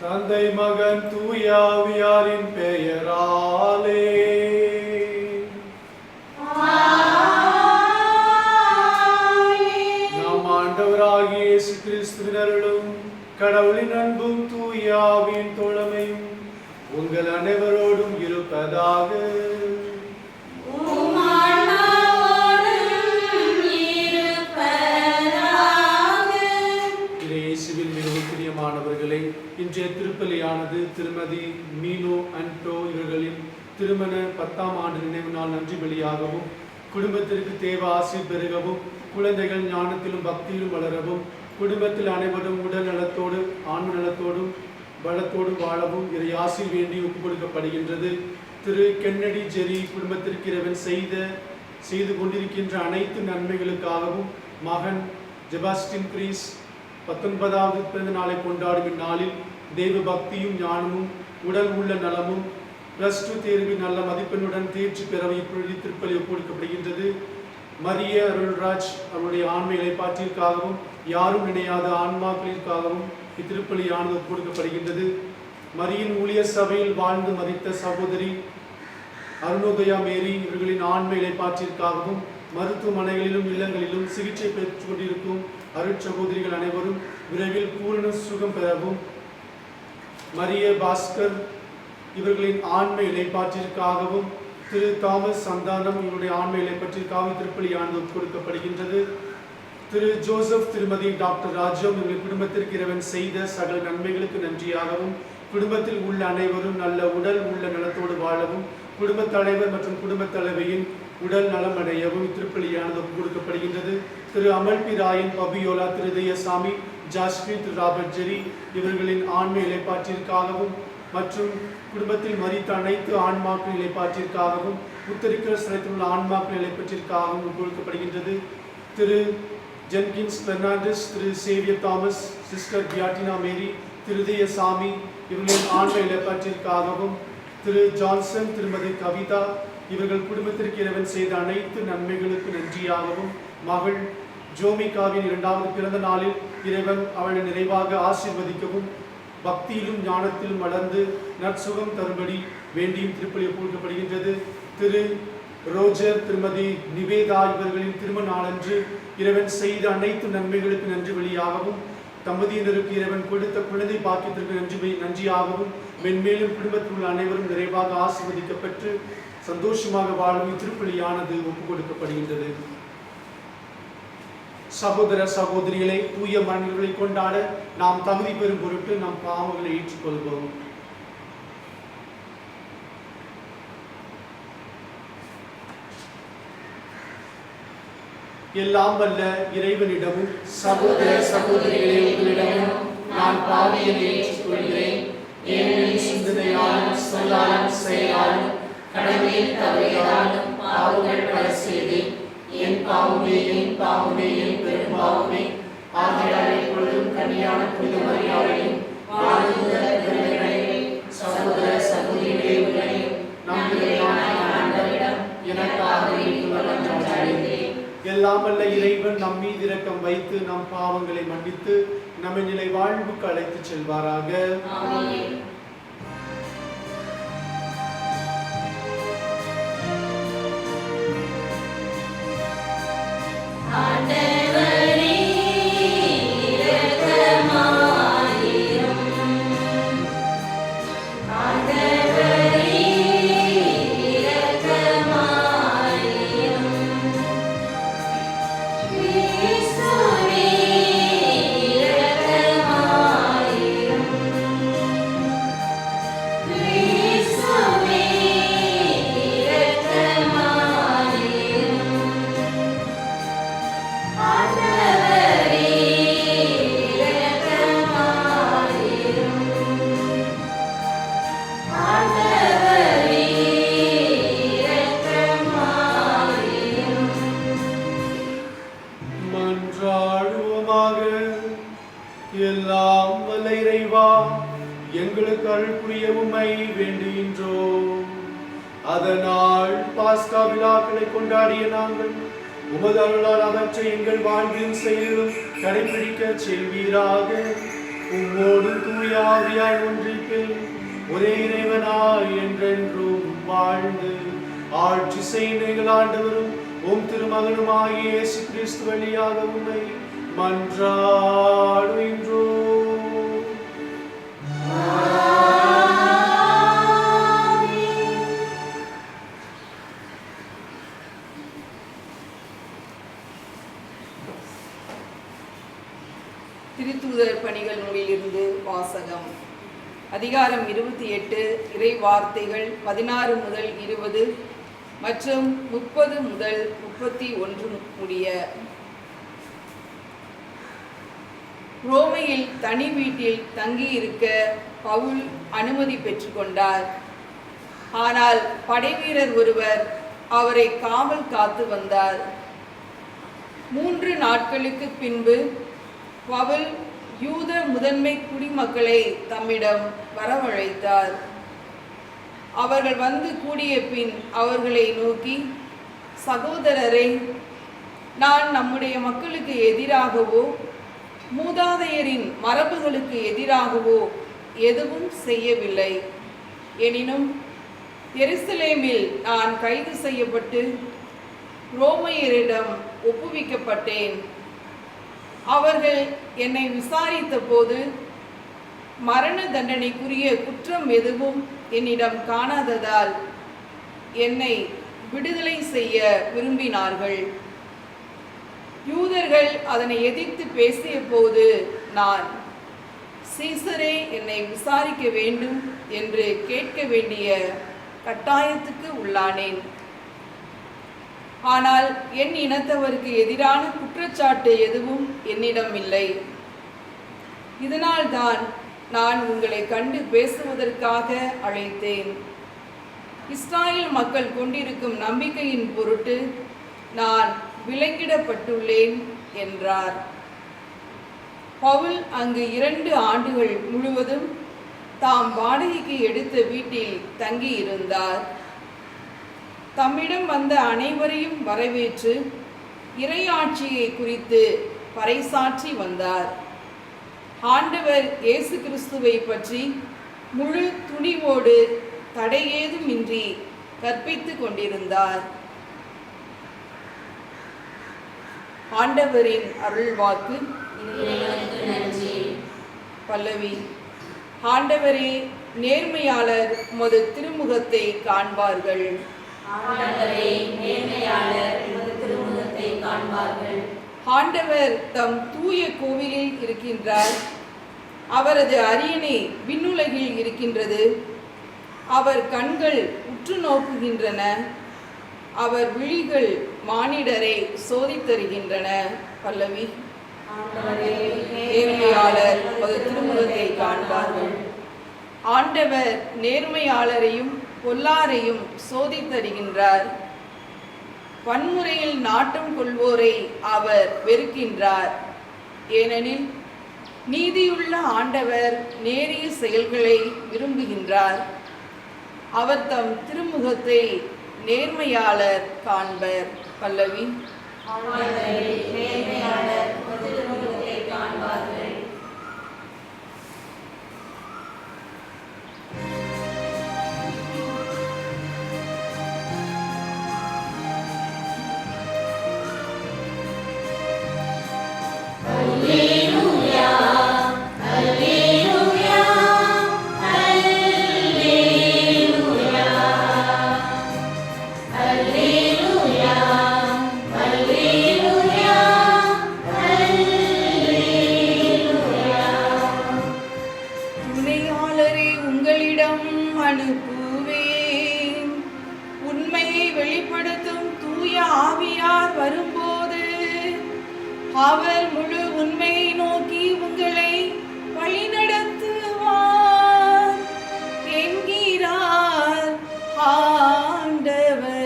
தந்தை மகன் தூயாவியாரின் பெயராலே நாம் ஆண்டவராகிய இயேசு கிறிஸ்துவின் அருளும் கடவுளின் அன்பும் தூயாவின் தோழமையும் உங்கள் அனைவரோடும் இருப்பதாக. இன்றைய திருப்பலியானது திருமதி மீனோ அன்டோ இவர்களின் திருமண 10ஆம் ஆண்டு நினைவு நாள் நன்றி பலியாகவும், குடும்பத்திற்கு தேவ ஆசீர் பெருகவும், குழந்தைகள் ஞானத்திலும் பக்தியிலும் வளரவும், குடும்பத்தில் அனைவரும் உடல் நலத்தோடு ஆன்ம நலத்தோடும் பலத்தோடும் வாழவும் இதை ஆசீர் வேண்டி ஒப்புக் கொடுக்கப்படுகின்றது. திரு கென்னடி ஜெரி குடும்பத்திற்கு இறைவன் செய்து கொண்டிருக்கின்ற அனைத்து நன்மைகளுக்காகவும், மகன் ஜெபாஸ்டின் கிரீஸ் 19வது பிறந்த நாளை கொண்டாடும் இந்நாளில் தெய்வ பக்தியும் ஞானமும் உடல் உள்ள நலமும் +2 தேர்வில் நல்ல மதிப்பெண்ணுடன் தேர்ச்சி பெறவை இப்பொழுது திருப்பலி ஒப்புக்கொடுக்கப்படுகின்றது. மரிய அருள்ராஜ் அவருடைய ஆன்ம இலைப்பாற்றிற்காகவும் யாரும் நினையாத ஆன்மாக்களிற்காகவும் இத்திருப்பலியானது ஒப்புக்கொடுக்கப்படுகின்றது. மரியின் ஊழியர் சபையில் வாழ்ந்து மதித்த சகோதரி அருணோதயா மேரி இவர்களின் ஆன்ம இலைப்பாற்றிற்காகவும், மருத்துவமனைகளிலும் இல்லங்களிலும் சிகிச்சை பெற்றுக் கொண்டிருக்கும் அருட்சகோதரிகள் அனைவரும் விரைவில் பூரண சுகம் பெறவும், மரிய பாஸ்கர் இவர்களின் ஆன்ம இலைப்பாற்றிற்காகவும், திரு தாமஸ் சந்தானம் இவருடைய ஆன்ம இலைப்பாற்றிற்காக திருப்பலியானது கொடுக்கப்படுகின்றது. திரு ஜோசப் திருமதி டாக்டர் ராஜம் இவர்கள் குடும்பத்திற்கு இறைவன் செய்த சகல நன்மைகளுக்கு நன்றியாகவும், குடும்பத்தில் உள்ள அனைவரும் நல்ல உடல் உள்ள நலத்தோடு வாழவும், குடும்பத் தலைவர் மற்றும் குடும்பத் தலைவியின் உடல் நலம் அடையவும் இத்திருப்பலியானது கொடுக்கப்படுகின்றது. திரு அமல்பி ராயன், பபியோலா, திரு தெய்யசாமி, ஜாஸ்மி, திரு ராபர்ட் ஜெரி இவர்களின் ஆன்ம இலைப்பாற்றிற்காகவும் மற்றும் குடும்பத்தில் மரித்த அனைத்து ஆன்மாக்கள் இலைப்பாற்றிற்காகவும், உத்தரிக்கிற ஸ்தலத்தில் உள்ள ஆன்மாக்கள் இலைப்பாற்றிற்காகவும் கொடுக்கப்படுகின்றது. திரு ஜென்கின்ஸ் பெர்னாண்டஸ், திரு சேவியர் தாமஸ், சிஸ்டர் பியாட்டினா மேரி, திரு தெய்யசாமி இவர்களின் ஆன்ம இலைப்பாற்றிற்காகவும், திரு ஜான்சன், திருமதி கவிதா இவர்கள் குடும்பத்திற்கு இறைவன் செய்த அனைத்து நன்மைகளுக்கு நன்றியாகவும், மகள் ஜோமிகாவின் 2வது பிறந்த நாளில் இறைவன் அவளை நிறைவாக ஆசீர்வதிக்கவும், பக்தியிலும் ஞானத்திலும் வளர்ந்து நற்சுகம் தரும்படி வேண்டியும் திருப்பலி ஒப்புக்கொடுக்கப்படுகின்றது. திரு ரோஜர், திருமதி நிவேதா இவர்களின் திருமண நாளன்று இறைவன் செய்த அனைத்து நன்மைகளுக்கு நன்றி வழியாகவும், தம்பதியினருக்கு இறைவன் கொடுத்த குழந்தை பாக்கியத்திற்கு நன்றியாகவும், மென்மேலும் குடும்பத்தில் உள்ள அனைவரும் நிறைவாக ஆசீர்வதிக்கப்பட்டு சந்தோஷமாக வாழும் திருப்பலியானது ஒப்புக் கொடுக்கப்படுகின்றது. சகோதர சகோதரிகளை தூய மரணங்களை கொண்டாட நாம் தகுதி பெறும் பொருட்டு நம் பாவங்களை ஏற்றுக்கொள்வோம். எல்லாம் வல்ல இறைவனிடமும் சகோதர சகோதரிகளே உங்களிடமும் நான் பாவியை ஏற்றுக்கொள்கிறேன். ஏனெனில் சிந்தனையாலும் சொல்லாலும் செயலாலும் கடமையில் தவறியதாலும் பாவங்கள் பல செய்தேன். என் பாவமே என் பெரும்பாவமே. ஆகையால் எப்பொழுதும் கன்னியான புனித மரியாதையும் சகோதர சகோதரிகளே உங்களையும் நம்பிக்கையான ஆண்டவரிடம் எனக்காக எல்லாம் வல்ல இறைவன் நம் மீது இரக்கம் வைத்து நம் பாவங்களை மன்னித்து நம்மை நிலை வாழ்வுக்கு அழைத்து செல்வாராக. எல்லாம் வல்ல இறைவா, எங்களுக்கு அருள் புரிய உம்மை வேண்டுகின்றோம். அதனால் பாஸ்கா விழாக்களை கொண்டாடிய நாங்கள் உமது அருளால் அவற்றை எங்கள் வாழ்வின் செயலும் கடைபிடிக்க செய்வீராக. உம்மோடு தூய ஆவியாய் ஒன்றிப்பில் ஒரே இறைவனாய் என்றென்றும் வாழ்ந்து ஆட்சி செய்யும் எங்கள் ஆண்டவரும் உம் திருமகனுமாகிய இயேசு கிறிஸ்து வழியாக உம்மை மன்றாடுகின்றோம். திருத்தூதர் பணிகள் நூலிலிருந்து வாசகம். அதிகாரம் 28, இறை வார்த்தைகள் 16 முதல் 20 மற்றும் 30 முதல் 31 முடிய. ரோமையில் தனி வீட்டில் தங்கியிருக்க பவுல் அனுமதி பெற்றுக்கொண்டார். ஆனால் படைவீரர் ஒருவர் அவரை காவல் காத்து வந்தார். 3 நாட்களுக்கு பின்பு பவுல் யூத முதன்மை குடிமக்களை தம்மிடம் வரவழைத்தார். அவர்கள் வந்து கூடிய பின் அவர்களை நோக்கி, சகோதரரே, நான் நம்முடைய மக்களுக்கு எதிராகவோ மூதாதையரின் மரபுகளுக்கு எதிராகவோ எதுவும் செய்யவில்லை. எனினும் எருசலேமில் நான் கைது செய்யப்பட்டு ரோமையரிடம் ஒப்புவிக்கப்பட்டேன். அவர்கள் என்னை விசாரித்த போது மரண தண்டனைக்குரிய குற்றம் எதுவும் என்னிடம் காணாததால் என்னை விடுதலை செய்ய விரும்பினார்கள். யூதர்கள் அதனை எதிர்த்து பேசிய போது நான், சீசரே என்னை விசாரிக்க வேண்டும் என்று கேட்க வேண்டிய கட்டாயத்துக்கு உள்ளானேன். ஆனால் என் இனத்தவருக்கு எதிரான குற்றச்சாட்டு எதுவும் என்னிடம் இல்லை. இதனால்தான் நான் உங்களை கண்டு பேசுவதற்காக அழைத்தேன். இஸ்ராயேல் மக்கள் கொண்டிருக்கும் நம்பிக்கையின் பொருட்டு நான் விலங்கிடப்பட்டுள்ளேன் என்றார். பவுல் அங்கு 2 ஆண்டுகள் முழுவதும் தாம் வாடகைக்கு எடுத்த வீட்டில் தங்கியிருந்தார். தம்மிடம் வந்த அனைவரையும் வரவேற்று இறையாட்சியை குறித்து பறைசாற்றி வந்தார். ஆண்டவர் இயேசு கிறிஸ்துவை பற்றி முழு துணிவோடு தடையேதுமின்றி கற்பித்து கொண்டிருந்தார். ஆண்டவரின் அருள்வாக்கு. பல்லவி. ஆண்டவரே, நேர்மையாளர் உமது திருமுகத்தை காண்பார்கள். ஆண்டவர் தம் தூய கோவிலில் இருக்கின்றார். அவரது அரியணை விண்ணுலகில் இருக்கின்றது. அவர் கண்கள் உற்று நோக்குகின்றன. அவர் விழிகள் மானிடரை சோதித்தருகின்றன. பல்லவி. நேர்மையாளர் உமது திருமுகத்தை காண்பார்கள். ஆண்டவர் நேர்மையாளரையும் பொல்லாரையும் சோதித்தருகின்றார். வன்முறையில் நாட்டம் கொள்வோரை அவர் வெறுக்கின்றார். ஏனெனில் நீதியுள்ள ஆண்டவர் நேரிய செயல்களை விரும்புகின்றார். அவர் தம் திருமுகத்தை நேர்மையாளர் காண்பர். பல்லவி. அவர் முழு உண்மையை நோக்கி உங்களை வழிநடத்துவார் என்கிறார் ஆண்டவர்.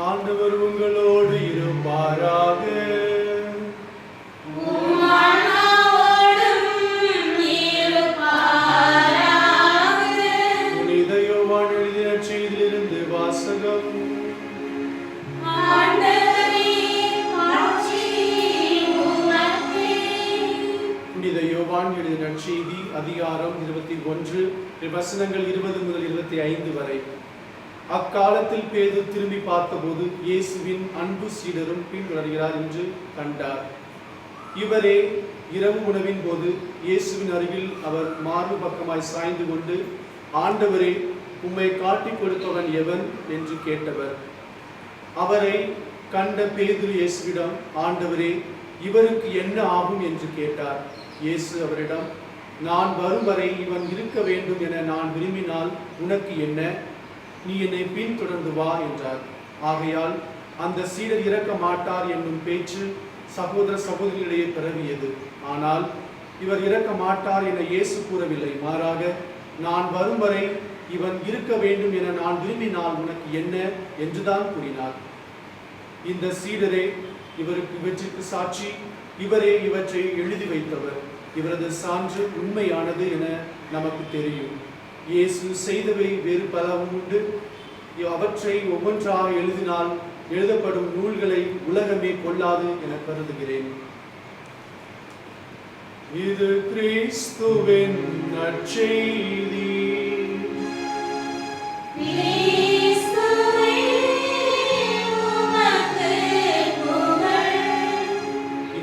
ஆண்டவர் உங்களோடு இருப்பாராக. புனித யோவான் எழுதிய நற்செய்தியிலிருந்து வாசகம். புனித யோவான் எழுதிய நற்செய்தி அதிகாரம் 21 வசனங்கள் 20 முதல் 25 வரை. அக்காலத்தில் பேதுரு திரும்பி பார்த்தபோது இயேசுவின் அன்பு சீடரும் பின்தொடர்கிறார் என்று கண்டார். இவரே இரவு உணவின் போது இயேசுவின் அருகில் அவர் மார்பு பக்கமாய் சாய்ந்து கொண்டு, ஆண்டவரே, உம்மை காட்டிக் கொடுத்தவன் எவன் என்று கேட்டவர். அவரை கண்ட பேதுரு இயேசுவிடம், ஆண்டவரே, இவருக்கு என்ன ஆகும் என்று கேட்டார். இயேசு அவரிடம், நான் வரும் வரை இவன் இருக்க வேண்டும் என நான் விரும்பினால் உனக்கு என்ன? நீ என்னை பின்தொடர்ந்து வா என்றார். ஆகையால் அந்த சீடர் இறக்க மாட்டார் என்னும் பேச்சு சகோதர சகோதரிகளிடையே பரவியது. ஆனால் இவர் இறக்க மாட்டார் என இயேசு கூறவில்லை. மாறாக, நான் வரும் வரை இவன் இருக்க வேண்டும் என நான் விரும்பினால் உனக்கு என்ன என்றுதான் கூறினார். இந்த சீடரே இவற்றிற்கு சாட்சி. இவரே இவற்றை எழுதி வைத்தவர். இவரது சான்று உண்மையானது என நமக்கு தெரியும். இயேசு செய்தவை வேறு பலவும் உண்டு. அவற்றை ஒவ்வொன்றாக எழுதினால் எழுதப்படும் நூல்களை உலகமே கொள்ளாது என கருதுகிறேன். இது கிறிஸ்துவின் நற்செய்தி.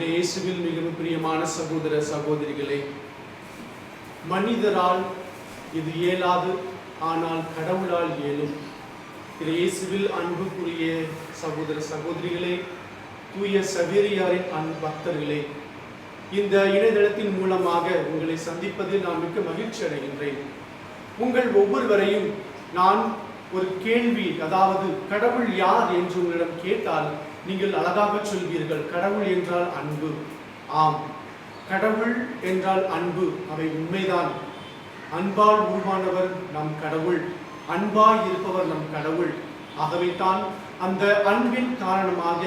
இயேசுவில் மிகவும் பிரியமான சகோதர சகோதரிகளே, மனிதரால் இது இயலாது, ஆனால் கடவுளால் இயலும். இயேசுவில் அன்புக்குரிய சகோதர சகோதரிகளே, தூய சவேரியாரின் பக்தர்களே, இந்த இணையதளத்தின் மூலமாக உங்களை சந்திப்பதில் நான் மிக்க மகிழ்ச்சி அடைகின்றேன். உங்கள் ஒவ்வொருவரையும் நான் ஒரு கேள்வி, அதாவது கடவுள் யார் என்று உங்களிடம் கேட்டால் நீங்கள் அழகாக சொல்வீர்கள், கடவுள் என்றால் அன்பு. ஆம், கடவுள் என்றால் அன்பு, அவை உண்மைதான். அன்பால் உருவானவர் நம் கடவுள், அன்பாய் இருப்பவர் நம் கடவுள். ஆகவே தான் அந்த அன்பின் காரணமாக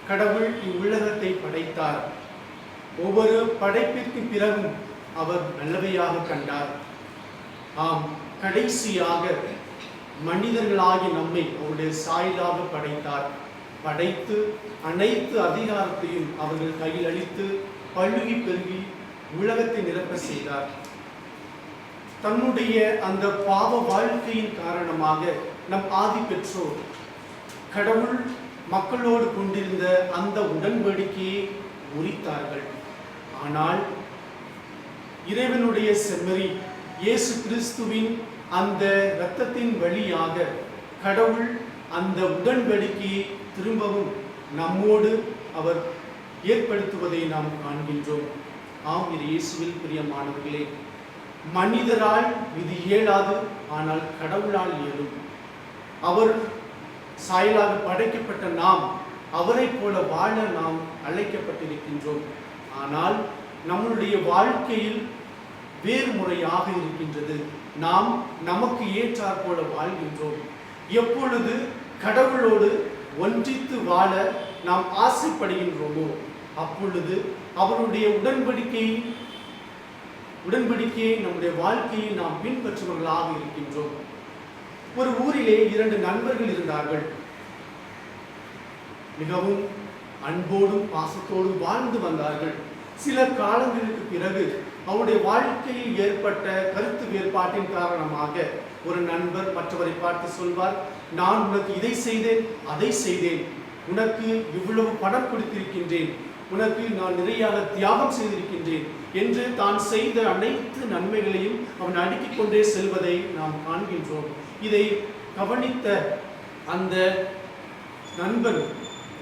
கடவுள் இவ்வுலகத்தை படைத்தார். ஒவ்வொரு படைப்பிற்கு பிறகும் அவர் நல்லவையாக கண்டார். ஆம், கடைசியாக மனிதர்களாகி நம்மை அவருடைய சாயலாக படைத்தார். படைத்து அனைத்து அதிகாரத்தையும் அவர்கள் கையில் அளித்து பல்லுகி பெருகி உலகத்தை நிரப்ப செய்தார். தன்னுடைய அந்த பாவ வாழ்க்கையின் காரணமாக நம் ஆதி பெற்றோர் கடவுள் மக்களோடு கொண்டிருந்த அந்த உடன்படிக்கையை முறித்தார்கள். ஆனால் இறைவனுடைய செம்மறி இயேசு கிறிஸ்துவின் அந்த இரத்தத்தின் வழியாக கடவுள் அந்த உடன்படிக்கையை திரும்பவும் நம்மோடு அவர் ஏற்படுத்துவதை நாம் காண்கின்றோம். ஆம், இது இயேசுவில் பிரியமானவர்களே, மனிதரால் இது இயலாது, ஆனால் கடவுளால் இயலும். அவர் சாயலாக படைக்கப்பட்ட நாம் அவரை போல வாழ நாம் அழைக்கப்பட்டிருக்கின்றோம். ஆனால் நம்முடைய வாழ்க்கையில் வேறு முறையாக இருக்கின்றது. நாம் நமக்கு ஏற்றாற் போல வாழ்கின்றோம். எப்பொழுது கடவுளோடு ஒன்றித்து வாழ நாம் ஆசைப்படுகின்றோமோ அப்பொழுது அவருடைய உடன்படிக்கையை நம்முடைய வாழ்க்கையை நாம் பின்பற்றுவர்களாக இருக்கின்றோம். ஒரு ஊரிலே 2 நண்பர்கள் இருந்தார்கள். மிகவும் அன்போடும் பாசத்தோடும் வாழ்ந்து வந்தார்கள். சில காலங்களுக்கு பிறகு அவருடைய வாழ்க்கையில் ஏற்பட்ட கருத்து வேறுபாட்டின் காரணமாக ஒரு நண்பர் மற்றவரை பார்த்து சொல்வார், நான் உனக்கு இதை செய்தேன், அதை செய்தேன், உனக்கு இவ்வளவு பணம் கொடுத்திருக்கின்றேன், உனக்கு நான் நிறைய தியாகம் செய்திருக்கின்றேன் என்று தான் செய்த அனைத்து நன்மைகளையும் அவன் அடுக்கிக் கொண்டே செல்வதை நாம் காண்கின்றோம். இதை கவனித்த அந்த நண்பன்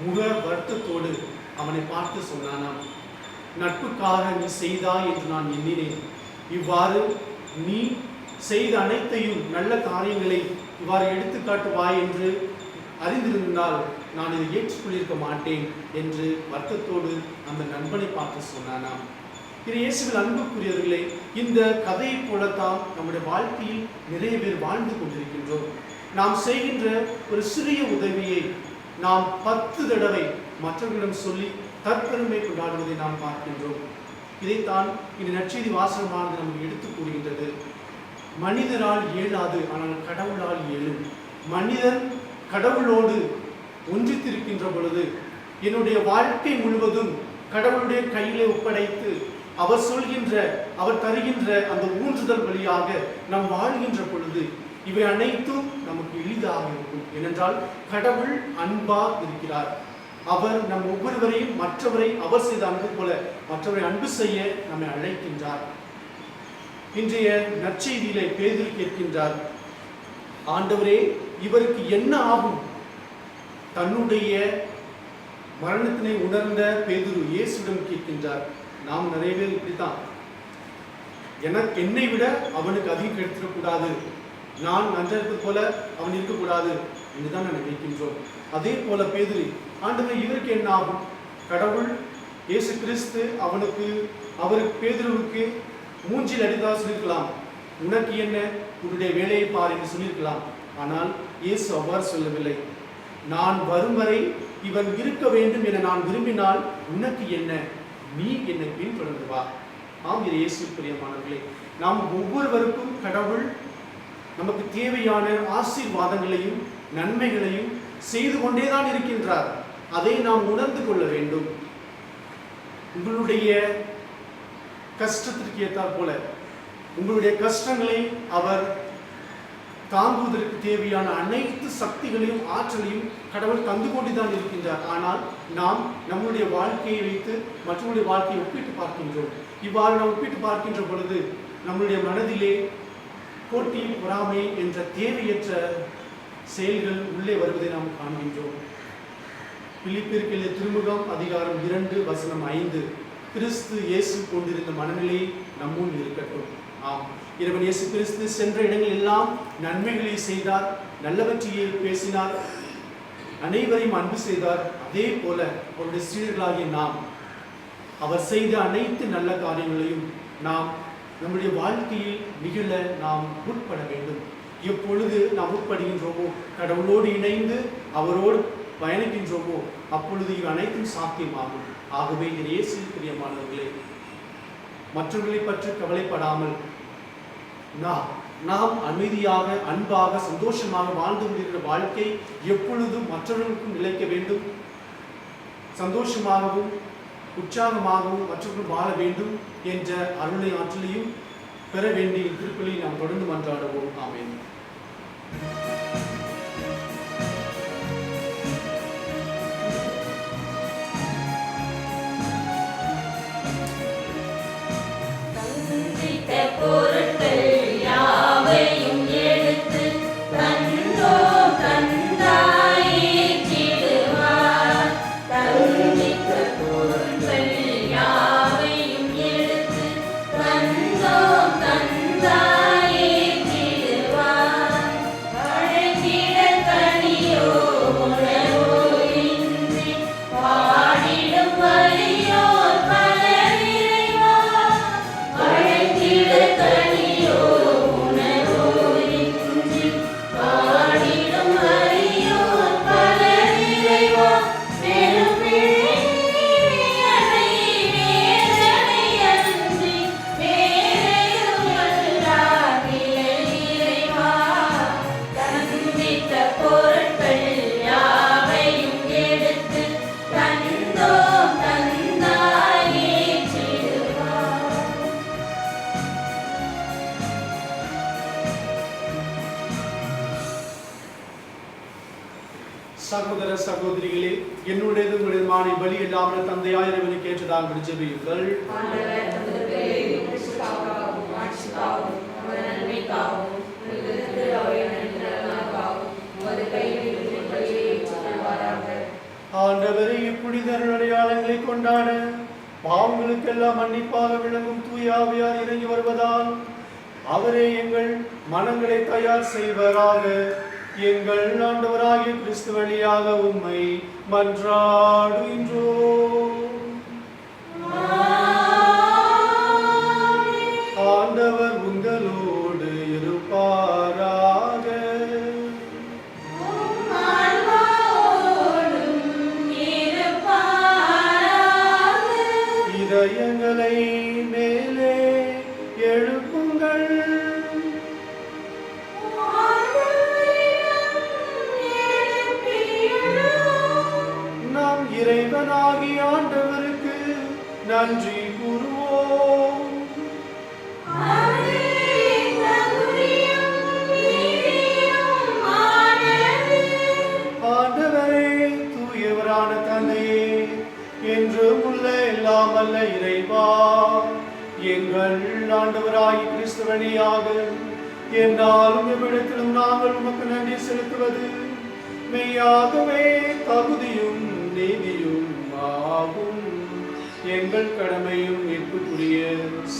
முக வருத்தத்தோடு அவனை பார்த்து சொன்னானாம், நட்புக்காக நீ செய்தாய் என்று நான் எண்ணினேன். இவ்வாறு நீ செய்த அனைத்தையும் நல்ல காரியங்களை இவ்வாறு எடுத்துக்காட்டுவாய் என்று அறிந்திருந்தால் நான் இதை ஏற்றுக்கொள்ளிருக்க மாட்டேன் என்று வருத்தத்தோடு அந்த நண்பனை பார்த்து சொன்னானாம். இது இயேசுவில் அன்புக்குரியவர்களே, இந்த கதையை போலத்தான் நம்முடைய வாழ்க்கையில் நிறைய பேர் வாழ்ந்து கொண்டிருக்கின்றோம். நாம் செய்கின்ற ஒரு சிறிய உதவியை நாம் 10 தடவை மற்றவர்களிடம் சொல்லி தற்பெருமை கொண்டாடுவதை நாம் பார்க்கின்றோம். இதைத்தான் இந்த நற்செய்தி வாசகமானது நமக்கு எடுத்துக் கூறுகின்றது. மனிதரால் இயலாது, ஆனால் கடவுளால் இயலும். மனிதன் கடவுளோடு ஒன்றித்திருக்கின்ற பொழுது என்னுடைய வாழ்க்கை முழுவதும் கடவுளுடைய கையிலே ஒப்படைத்து அவர் சொல்கின்ற, அவர் தருகின்ற அந்த ஊன்றுதல் வழியாக நாம் வாழ்கின்ற பொழுது இவை அனைத்தும் நமக்கு எளிதாக இருக்கும். ஏனென்றால் கடவுள் அன்பா இருக்கிறார். அவர் நம் ஒவ்வொருவரையும் மற்றவரை அவர் செய்த அன்பு போல மற்றவரை அன்பு செய்ய நம்மை அழைக்கின்றார். இன்றைய நற்செய்தியிலே பேதுரு கேட்கின்றார், ஆண்டவரே இவருக்கு என்ன ஆகும்? தன்னுடைய மரணத்தினை உணர்ந்த பேதுரு இயேசுவிடம் கேட்கின்றார். நாம் நிறைய பேர் இப்படித்தான், என்னை விட அவனுக்கு அதிகம் கிடைத்திடக்கூடாது, நான் நன்றா இருப்பது போல அவன் இருக்கக்கூடாது என்றுதான் நான் நினைக்கின்றோம். அதே போல பேதுரு, ஆண்டவர் இவருக்கு என்ன ஆகும்? கடவுள் இயேசு கிறிஸ்து அவருக்கு பேதுருவுக்கு மூஞ்சில் அடித்தாக சொல்லியிருக்கலாம், உனக்கு என்ன, உன்னுடைய வேலையை பார் என்று சொல்லியிருக்கலாம். ஆனால் இயேசு அவ்வாறு சொல்லவில்லை. நான் வரும் வரை இவன் இருக்க வேண்டும் என நான் விரும்பினால் உனக்கு என்ன, நீ என்னை பின்தொடர்ந்து வா. ஆம், இது இயேசு பிரியமானவர்களே, நாம் ஒவ்வொருவருக்கும் கடவுள் நமக்கு தேவையான ஆசீர்வாதங்களையும் நன்மைகளையும் செய்து கொண்டேதான் இருக்கின்றார். அதை நாம் உணர்ந்து கொள்ள வேண்டும். உங்களுடைய கஷ்டத்திற்கு ஏற்றாற் போல உங்களுடைய கஷ்டங்களை அவர் தாங்குவதற்கு தேவையான அனைத்து சக்திகளையும் ஆற்றலையும் கடவுள் தந்து கொண்டுதான் இருக்கின்றார். ஆனால் நாம் நம்முடைய வாழ்க்கையை வைத்து மற்றவருடைய வாழ்க்கையை ஒப்பிட்டு பார்க்கின்றோம். இவ்வாறு நாம் ஒப்பிட்டு பார்க்கின்ற பொழுது நம்முடைய மனதிலே போட்டி, பொறாமை என்ற தேவையற்ற செயல்கள் உள்ளே வருவதை நாம் காண்கின்றோம். பிலிப்பியருக்கு எழுதிய திருமுகம் அதிகாரம் 2:5, கிறிஸ்து இயேசு கொண்டிருந்த மனநிலை நம்முள் இருக்கட்டும். ஆம், இறைவன் இயேசு கிறிஸ்து சென்ற இடங்கள் எல்லாம் நன்மைகளை செய்தார், நல்லவற்றையே பேசினார், அனைவரையும் அன்பு செய்தார். அதே போல அவருடைய சீடர்களாகிய நாம் அவர் செய்த அனைத்து நல்ல காரியங்களையும் நாம் நம்முடைய வாழ்க்கையில் நிகழ நாம் உட்பட வேண்டும். எப்பொழுது நாம் உட்படுகின்றோமோ, கடவுளோடு இணைந்து அவரோடு பயணிக்கின்றோமோ, அப்பொழுது இவை அனைத்தும் சாத்தியமாகும். ஆகவே இயேசு பிரியமானவர்களே, மற்றவர்களை பற்றி கவலைப்படாமல் நாம் அமைதியாக, அன்பாக, சந்தோஷமாக வாழ்ந்து கொண்டிருக்கிற வாழ்க்கை எப்பொழுதும் மற்றவர்களுக்கும் நிலைக்க வேண்டும். சந்தோஷமாகவும் உற்சாகமாகவும் மற்றவர்கள் வாழ வேண்டும் என்ற அருளை ஆற்றலையும் பெற வேண்டிய திருப்பலி நாம் தொடர்ந்து மன்றாடுவோம். ஆமென். சகோதர சகோதரிகளே, என்னுடையது உங்களுடையமான பலி இல்லாமல் தந்தையாய் இறைவனுக்கு ஏற்றதாக ஜெபியுங்கள். ஆண்டவரே, புனிதர் அடையாளங்களை கொண்டாட பாவங்களுக்கெல்லாம் மன்னிப்பாக விளங்கும் தூய ஆவியார் இறங்கி வருவதால் அவரே எங்கள் மனங்களை தயார் செய்வராக. எங்கள் ஆண்டவராகிய கிறிஸ்து வழியாக உம்மை மன்றாடுகின்றோம். ஆண்டவர் உங்களோடு இருப்பாராக. இதயங்களை மேலே எழுப்புங்கள். நம் இறைவனாகிய ஆண்டவருக்கு நன்றி கூறுவோம். ஆண்டவரே, தூயவரான தந்தையே, என்றும் உள்ள எல்லாம் வல்ல இறைவா, எங்கள் ஆண்டவராகிய கிறிஸ்து வழியாக என்னாலும் எவ்விடத்திலும் நாங்கள் உமக்கு நன்றி செலுத்துவது மெய்யாகவே தகுதியும் நீதியும் ஆகும். எங்கள் கடமையும் மீட்புக்குரிய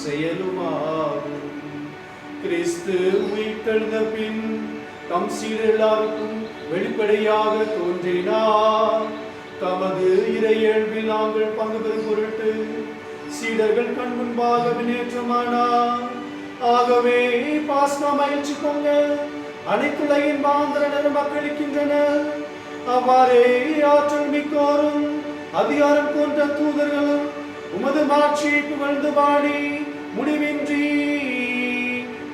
செயலுமாகும். கிறிஸ்து உயிர்த்தெழுந்த பின் தம் சீடர் எல்லாருக்கும் வெளிப்படையாக தோன்றினார். தமது இறையேழ்வில் நாங்கள் பங்கு பெறும் பொருட்டு சீடர்கள் கண் முன்பாக வினேற்றமானார். ஆகவே பாஸ்கா மகிழ்ச்சி பொங்க அனைத்துலகின் மாந்திரனர் மக்களிக்கின்றனர். அவ்வாறே ஆற்றல் மிக்கோரும் அதிகாரம் கொண்ட தூதர்களும் உமது மாட்சியை புகழ்ந்து பாடி முடிவின்றி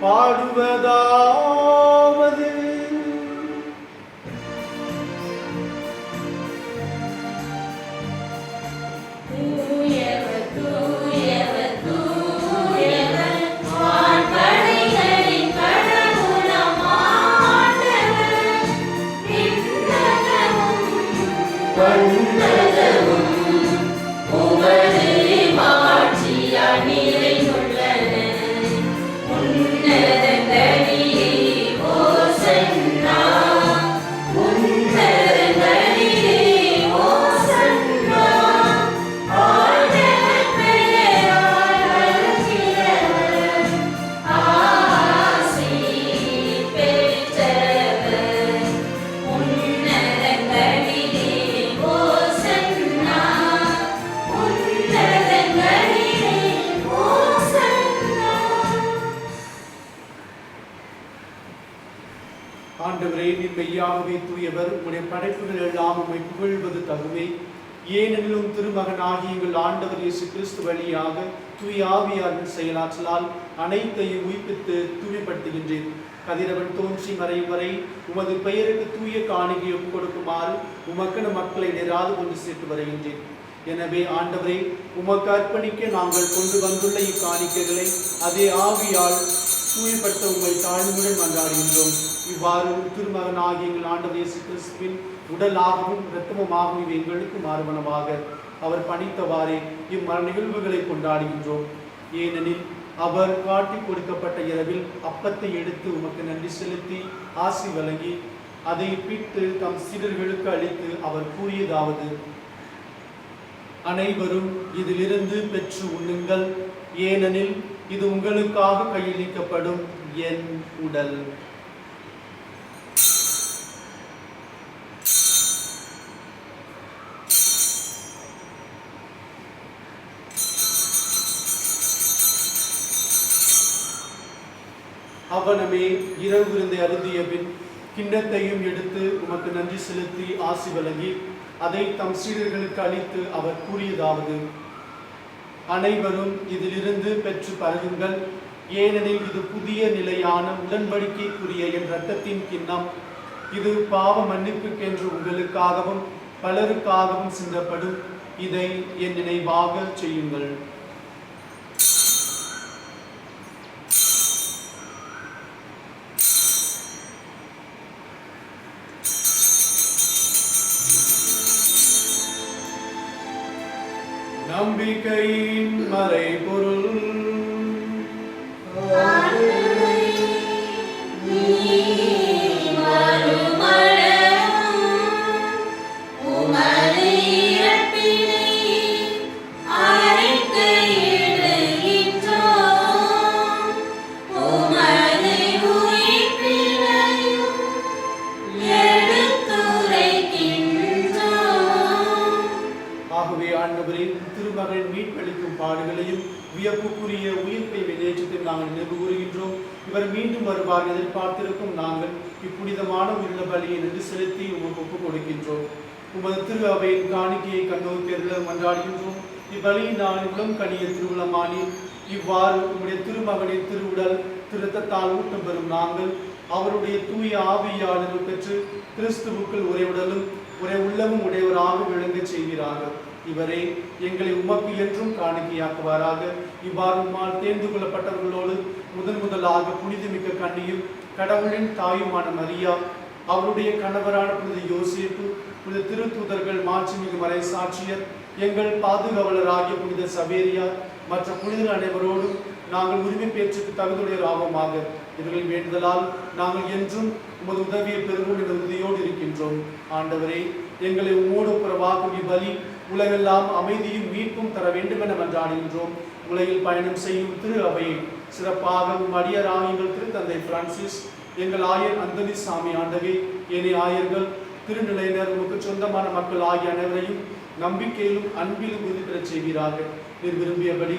பாடுவதாவது. ஆண்டவரே, நீர் மெய்யாகவே தூயவர். உம்முடைய படைப்புகள் எல்லாம் உம்மை புகழ்வது தகுமே. ஏனெனிலும் திருமகனாகி எங்கள் ஆண்டவர் இயேசு கிறிஸ்து வழியாக தூய ஆவியாரின் செயலாற்றலால் அனைத்தையும் உயிர்ப்பித்து தூய்மைப்படுத்துகின்றேன். கதிரவன் தோன்றி மறையும் வரை உமது பெயருக்கு தூய காணிக்கை ஒப்புக் கொடுக்குமாறு உமக்கென மக்களை நேராது கொண்டு சேர்த்து வருகின்றேன். எனவே ஆண்டவரே, உமக்கு அர்ப்பணிக்க நாங்கள் கொண்டு வந்துள்ள இக்காணிக்கைகளை அதே ஆவியால் தூய்மைப்படுத்த உம்மை தாழ்மையுடன் மன்றாடுகின்றோம். இவ்வாறு திருமகனாகிய எங்கள் ஆண்டவர் இயேசு கிறிஸ்துவின் உடலாகவும் இரத்தமுமாகவும் இவை எங்களுக்கு மாறுவனமாக அவர் பணித்தவாறே இம்மரண நிகழ்வுகளை கொண்டாடுகின்றோம். ஏனெனில் அவர் காட்டி கொடுக்கப்பட்ட இரவில் அப்பத்தை எடுத்து உமக்கு நன்றி செலுத்தி ஆசி வழங்கி அதை பிட்டு தம் சீடர்களுக்கு அளித்து அவர் கூறியதாவது: அனைவரும் இதிலிருந்து பெற்று உண்ணுங்கள், ஏனெனில் இது உங்களுக்காக கையளிக்கப்படும் என் உடல். அவனமே இரவு விருந்தை அருந்திய பின் கிண்ணத்தையும் எடுத்து உமக்கு நன்றி செலுத்தி ஆசி வழங்கி அதை தம் சீடர்களுக்கு அளித்து அவர் கூறியதாவது: அனைவரும் இதிலிருந்து பெற்று பருகுங்கள், ஏனெனில் இது புதிய நிலையான உடன்படிக்கைக்குரிய என் இரத்தத்தின் கிண்ணம். இது பாவ மன்னிப்புக்கென்று உங்களுக்காகவும் பலருக்காகவும் சிந்தப்படும். இதை என் நினைவாக செய்யுங்கள். நம்பிக்கையின் மறைபொருள். உமது இறப்பினை ஆகவே ஆண்டவரே, திருமகள் மீட்பளிக்கும் பாடுகளையும் வியப்புக்குரிய உயிர்ப்பை வெளியேற்றத்தையும் நாங்கள் நினைவு கூறுகின்றோம். இவர் மீண்டும் வருவார் எதிர்பார்த்திருக்கும் நாங்கள் இப்புனிதமான உள்ள பலியை நன்றி செலுத்தி உமக்கு ஒப்புக் கொடுக்கின்றோம். உமது திரு அவையின் காணிக்கையை கண்ணோக்கி மன்றாடுகின்றோம். இவ்வழியினால் உளம் கனிய திருவுளமானி இவ்வாறு உம்முடைய திருமகனின் திருவுடல் திருத்தத்தால் ஊட்டம் பெறும் நாங்கள் அவருடைய தூய ஆவியாளர்கள் பெற்று கிறிஸ்துவுக்குள் ஒரே உடலும் ஒரே உள்ளமும் உடையவராக விளங்கச் செய்கிறார்கள். இவரே எங்களை உமக்கு என்றும் காணிக்கையாக்குவாராக. இவ்வாறு உம்மால் தேர்ந்து கொள்ளப்பட்டவர்களோடு முதலாக புனிதமிக்க கன்னியும் கடவுளின் தாயுமான மரியா, அவருடைய கணவரான புனித யோசேப்பு, புனித திருத்தூதர்கள், மாட்சிமிகு மறை சாட்சியர், எங்கள் பாதுகாவலராகிய புனித சவேரியா மற்ற புனிதர் அனைவரோடும் நாங்கள் உரிமை பேச்சுக்கு தகுதியுடைய ஆபமாக இவர்களின் வேண்டுதலால் நாங்கள் என்றும் உமது உதவியை பெறுவோம் என்ற உறுதியோடு இருக்கின்றோம். ஆண்டவரே, எங்களை உம்மோடு புறவாக்கும் இவ்வழி உலகெல்லாம் அமைதியும் மீட்பும் தர வேண்டும் என மன்றாடுகின்றோம். உலகில் பயணம் செய்யும் திரு அவையை சிறப்பாக அடியராக எங்கள் திருத்தந்தை பிரான்சிஸ், எங்கள் ஆயர் அந்தோனி சாமி ஆண்டவே, ஏனைய ஆயர்கள், திருநிலையினர், உமக்கு சொந்தமான மக்கள் ஆகிய அனைவரையும் நம்பிக்கையிலும் அன்பிலும் உறுதி பெறச் செய்வீராக. நீர் விரும்பியபடி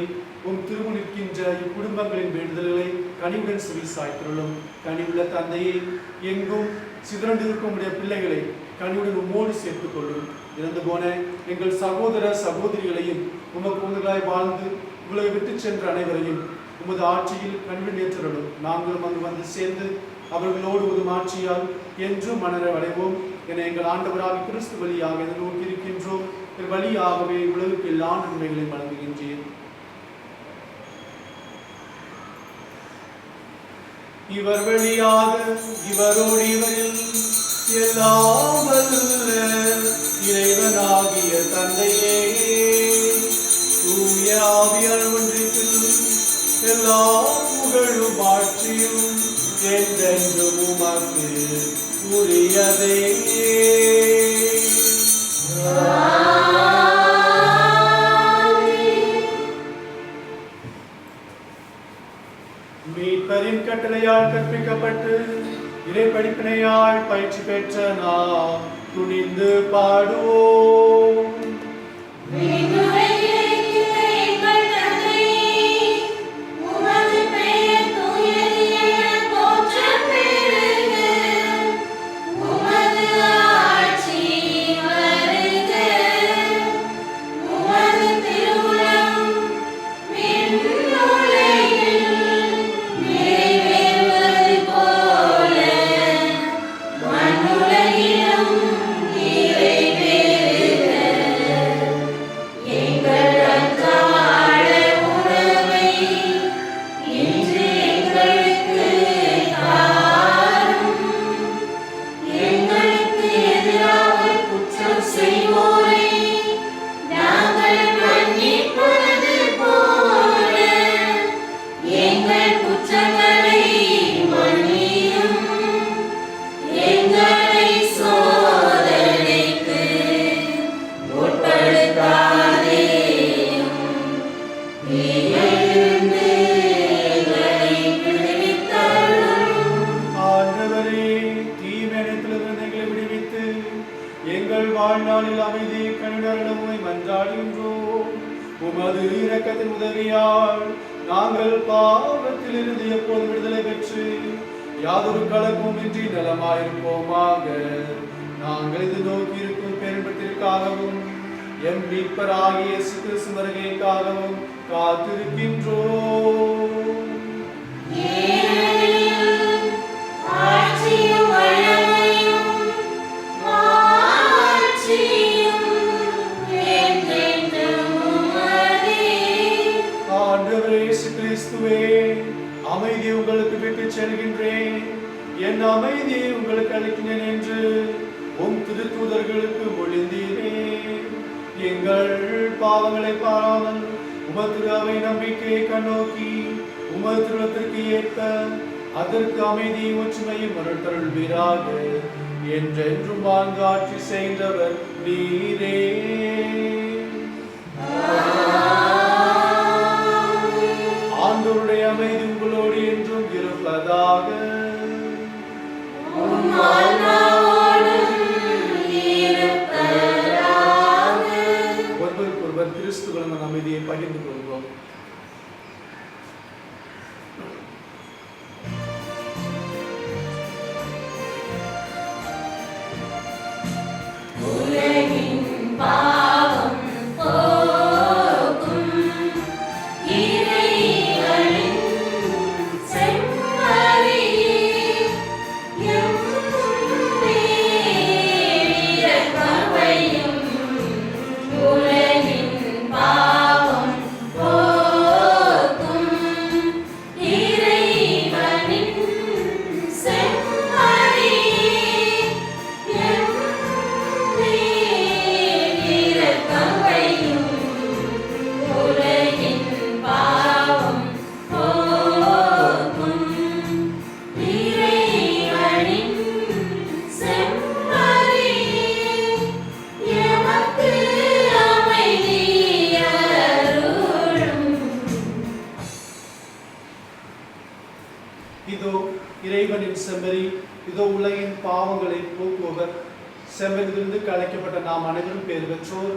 உம் திருமுனிற்கின்ற இக்குடும்பங்களின் வேண்டுதல்களை கனிவுடன் செவி சாய்த்துள்ளோம். கனிவுள்ள தந்தையை, எங்கும் சிதறண்டிருக்கும் உடைய பிள்ளைகளை கனிவுடன் உம்மோடு சேர்த்துக் கொள்ளும். இறந்து போன எங்கள் சகோதர சகோதரிகளையும் உமக்கு உங்களாய் வாழ்ந்து உங்களை விட்டு சென்ற அனைவரையும் உமது ஆட்சியில் கனிவுடன் ஏற்றலும். நாங்களும் அங்கு வந்து சேர்ந்து அவர்களோடு ஒரு ஆட்சியால் என்றும் மனதை அடைவோம் என எங்கள் ஆண்டவராக கிறிஸ்து வழியாக நோக்கி இருக்கின்றோம். வழியாகவே உலகுக்கு எல்லா நன்மைகளையும் வழங்குகின்றேன். இவர் வழியாக இவரோடு இவரில் எல்லாம் வல்ல இறைவனாகிய தந்தையே, தூய ஆவியார் ஒன்றில் எல்லா புகழும் ஆட்சியும் என்றென்றும் உமக்கு உரியதே. மீட்பரின் கட்டளையால் கற்பிக்கப்பட்டு இறை படிப்பினையால் பயிற்சி பெற்ற நாம் துணிந்து பாடுவோம். வாழ்நாளில் அமைதி கனிவுடனுமை மன்றாடுகின்றோம். உமது இரக்கத்தின் உதவியால் நாங்கள் பாவத்தில் இருந்து எப்போது விடுதலை பெற்று யாதொரு கலக்கமும் இன்றி நலமாயிருப்போமாக. நாங்கள் இது நோக்கி இருக்கும் பெரும்பத்திற்காகவும் எம் மீட்பராகிய இயேசு கிறிஸ்து வருகைக்காகவும் காத்திருக்கின்றோம். அமைதியை உங்களுக்கு விட்டு செல்கின்றேன், என் அமைதியை உங்களுக்கு அளிக்கிறேன் என்று உம் திருத்தூதர்களுக்கு மொழிந்தீரே. எங்கள் பாவங்களை பாராமல் உமது அவை நம்பிக்கையை கண்ணோக்கி உமது திருளத்திற்கு ஏற்ப அதற்கு அமைதியை ஒற்றுமையும் மறுத்தருள்வீராக. என்றென்றும் வாழ்ந்து ஆட்சி செய்தவர் நீரே. ஆண்டவருடைய அமைதி உங்களோடு என்றும் இருப்பதாக. மூலம் அந்த அமைதியை பகிர்ந்து கொள்வோம். இதோ இறைவனின் செம்மறி, இதோ உலகின் பாவங்களை போக்குபவர். செம்மறியிலிருந்து கலைக்கப்பட்ட நாம் அனைவரும் பேர் பெற்றோர்.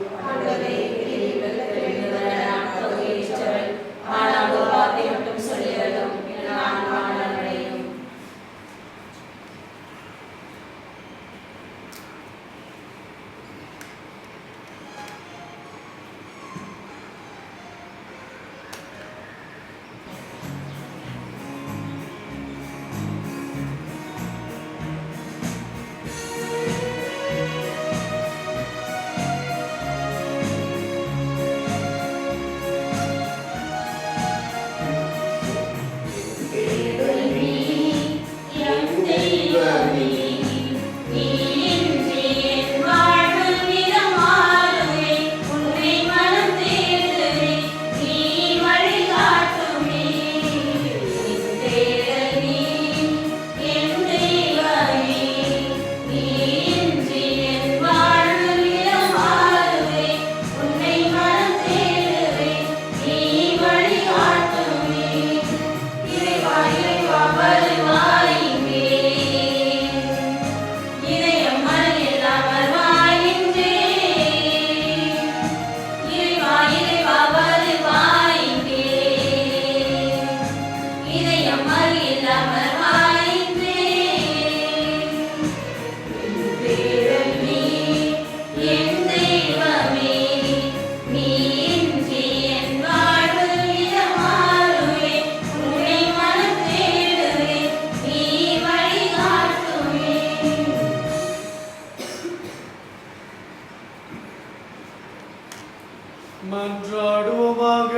மன்றாடுவோமாக.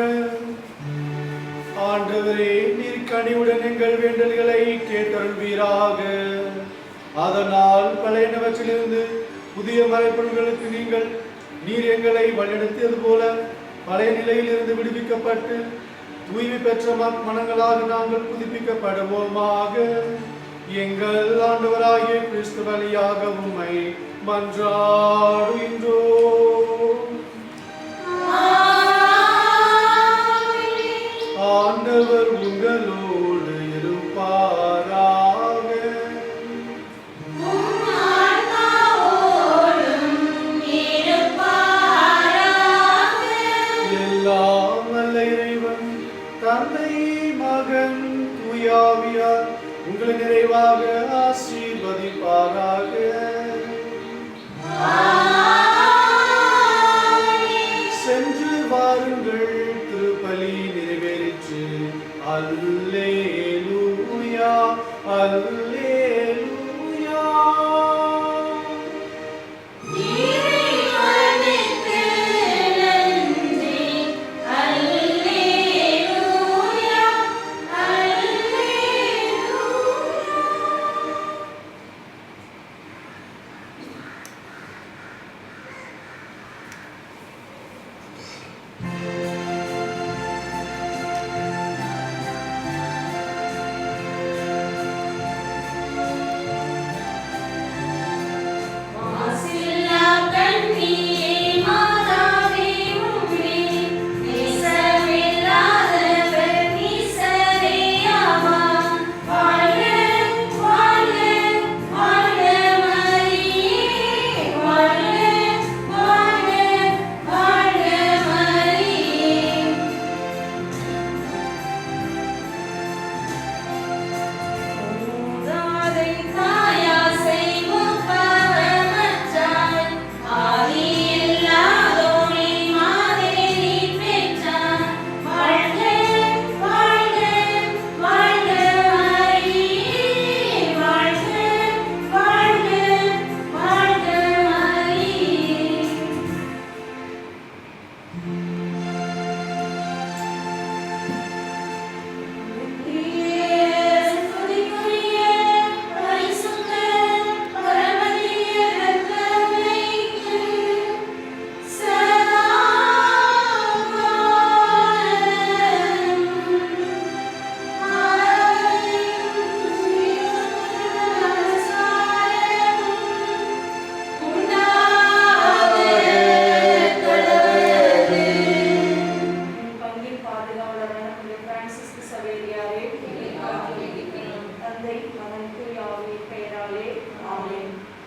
ஆண்டவரே, நீர் கனிவுடன் எங்கள் வேண்டல்களை கேட்டருள்வீராக. அதனால் பழையனவற்றிலிருந்து புதிய மறைப்பொருள்களுக்கு நீர் எங்களை வழிநடத்தியது போல பழைய நிலையில் இருந்து விடுவிக்கப்பட்டு தூய்மை பெற்ற மனங்களாக நாங்கள் புதுப்பிக்கப்படுவோமாக. எங்கள் ஆண்டவராகிய கிறிஸ்து வழியாக உம்மை மன்றாடுகின்றோம். ஆண்டவர் உங்களோடு இருப்பாராக. எல்லாம் வல்ல இறைவன் தந்தை, மகன், தூய ஆவியார் உங்களை நிறைவாக ஆசீர்வதிப்பாராக. சவேரியாரே தந்தை மகன் தூய ஆவியின் பெயராலே ஆமென்.